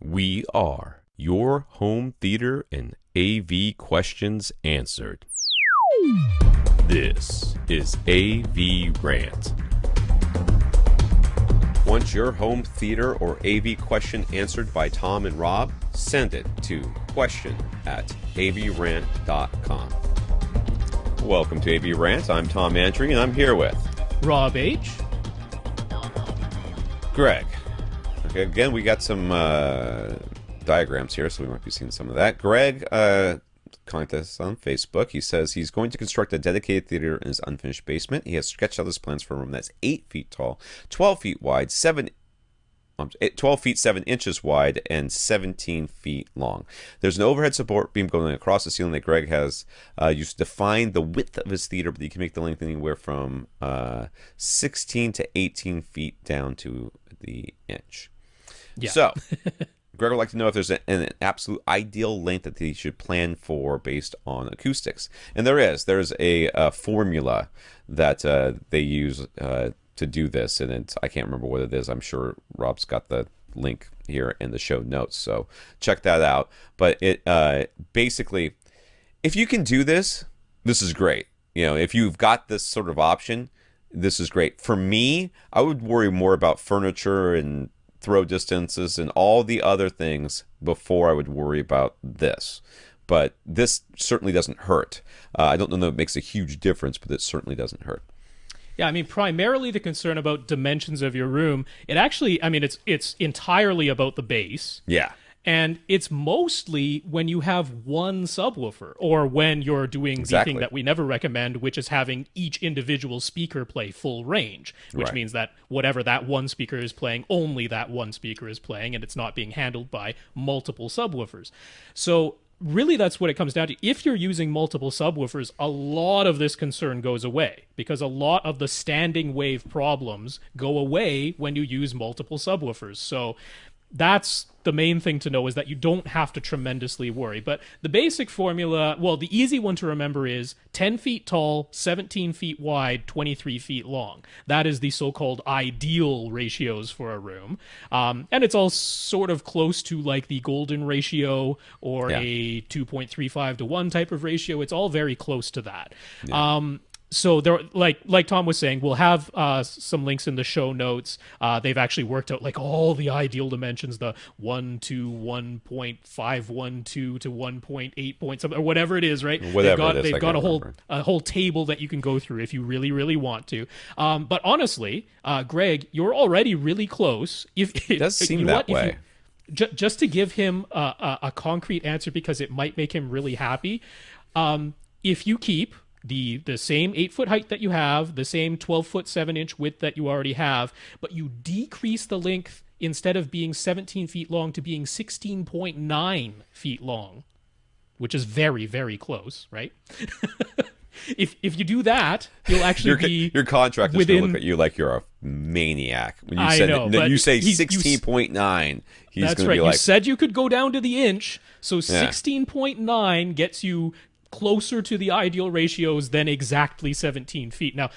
We are your home theater and AV questions answered. This is AVRant. Want your home theater or AV question answered by Tom and Rob? Send it to question@avrant.com. Welcome to AVRant. I'm Tom Andry, and I'm here with Rob H. Greg. Okay, again, we got some diagrams here, so we might be seeing some of that. Greg contacted us on Facebook. He says he's going to construct a dedicated theater in his unfinished basement. He has sketched out his plans for a room that's 8 feet tall, 12 feet wide, 12 feet 7 inches wide, and 17 feet long. There's an overhead support beam going across the ceiling that Greg has used to define the width of his theater, but you can make the length anywhere from 16 to 18 feet down to the inch. Yeah. So, Greg would like to know if there's an absolute ideal length that he should plan for based on acoustics. And there is. There's a formula that they use to do this, and I can't remember what it is. I'm sure Rob's got the link here in the show notes, so check that out. But it basically, if you can do this, this is great. You know, if you've got this sort of option, this is great. For me, I would worry more about furniture and throw distances and all the other things before I would worry about this. But this certainly doesn't hurt. I don't know that it makes a huge difference, but it certainly doesn't hurt. Yeah, I mean, primarily the concern about dimensions of your room, it actually, I mean, it's entirely about the bass. Yeah. And it's mostly when you have one subwoofer, or when you're doing the thing that we never recommend, which is having each individual speaker play full range, which means that whatever that one speaker is playing, only that one speaker is playing, and it's not being handled by multiple subwoofers. So really, that's what it comes down to. If you're using multiple subwoofers, a lot of this concern goes away, because a lot of the standing wave problems go away when you use multiple subwoofers. So that's the main thing to know, is that you don't have to tremendously worry. But the basic formula, well, the easy one to remember is 10 feet tall, 17 feet wide, 23 feet long. That is the so-called ideal ratios for a room. And it's all sort of close to like the golden ratio, or a 2.35 to 1 type of ratio. It's all very close to that. Yeah. So there, like Tom was saying, we'll have some links in the show notes. They've actually worked out like all the ideal dimensions, the 1 to 1.512 to 1.8 point something, or whatever it is, right? Whatever they've got a whole table that you can go through if you really, really want to. But honestly, Greg, you're already really close. It does seem that way. Just to give him a concrete answer, because it might make him really happy. If you keep the same 8-foot height that you have, the same 12-foot 7-inch width that you already have, but you decrease the length, instead of being 17 feet long, to being 16.9 feet long, which is very, very close, right? If you do that, you'll actually your contractor's going to look at you like you're a maniac when you you say 16.9. He's that's going to right. be like, you said you could go down to the inch, so 16.9 gets you closer to the ideal ratios than exactly 17 feet. Now,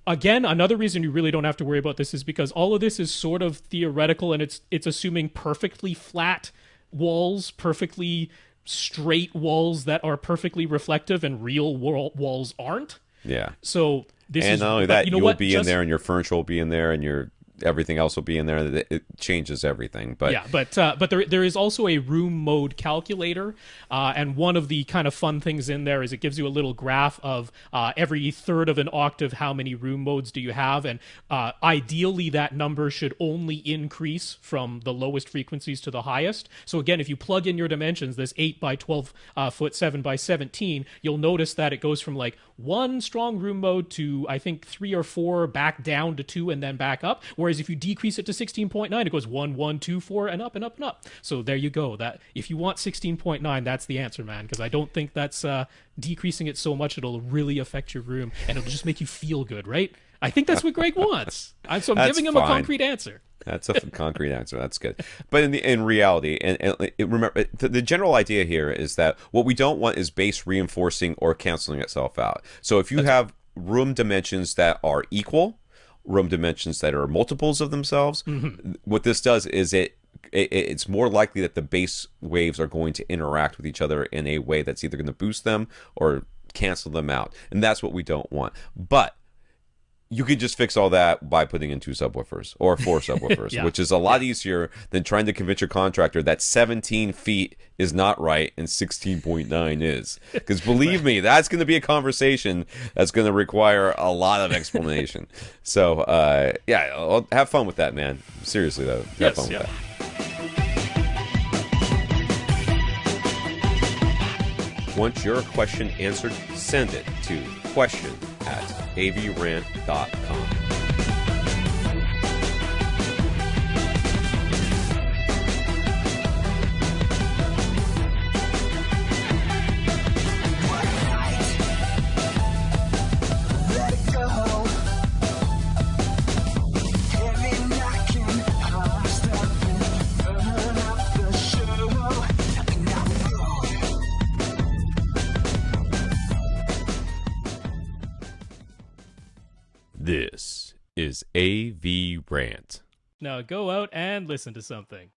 again, another reason you really don't have to worry about this is because all of this is sort of theoretical, and it's assuming perfectly flat walls, perfectly straight walls that are perfectly reflective, and real walls aren't. Yeah. So this and is, not only that, you'll be in there, and your furniture will be in there, and your everything else will be in there. It changes everything. But yeah, but there is also a room mode calculator, and one of the kind of fun things in there is it gives you a little graph of every third of an octave, how many room modes do you have, and ideally that number should only increase from the lowest frequencies to the highest. So again, if you plug in your dimensions, this 8 by 12 foot 7 by 17, you'll notice that it goes from like 1 strong room mode to I think 3 or 4, back down to 2, and then back up. Whereas if you decrease it to 16.9, it goes 1, 1, 2, 4, and up and up and up. So there you go. That if you want 16.9, that's the answer, man. Because I don't think that's decreasing it so much it'll really affect your room, and it'll just make you feel good, right? I think that's what Greg wants. So I'm giving him a concrete answer. That's a concrete answer. That's good. But in reality, and remember, the general idea here is that what we don't want is base reinforcing or canceling itself out. So if you have room dimensions that are equal, room dimensions that are multiples of themselves, what this does is it it's more likely that the bass waves are going to interact with each other in a way that's either going to boost them or cancel them out, and that's what we don't want. But you could just fix all that by putting in 2 subwoofers or 4 subwoofers, Yeah. which is a lot easier than trying to convince your contractor that 17 feet is not right and 16.9 is. Because believe me, that's going to be a conversation that's going to require a lot of explanation. So, yeah, have fun with that, man. Seriously, though, have fun with that. Want your question answered? Send it to question@avrant.com. This is AVRant. Now go out and listen to something.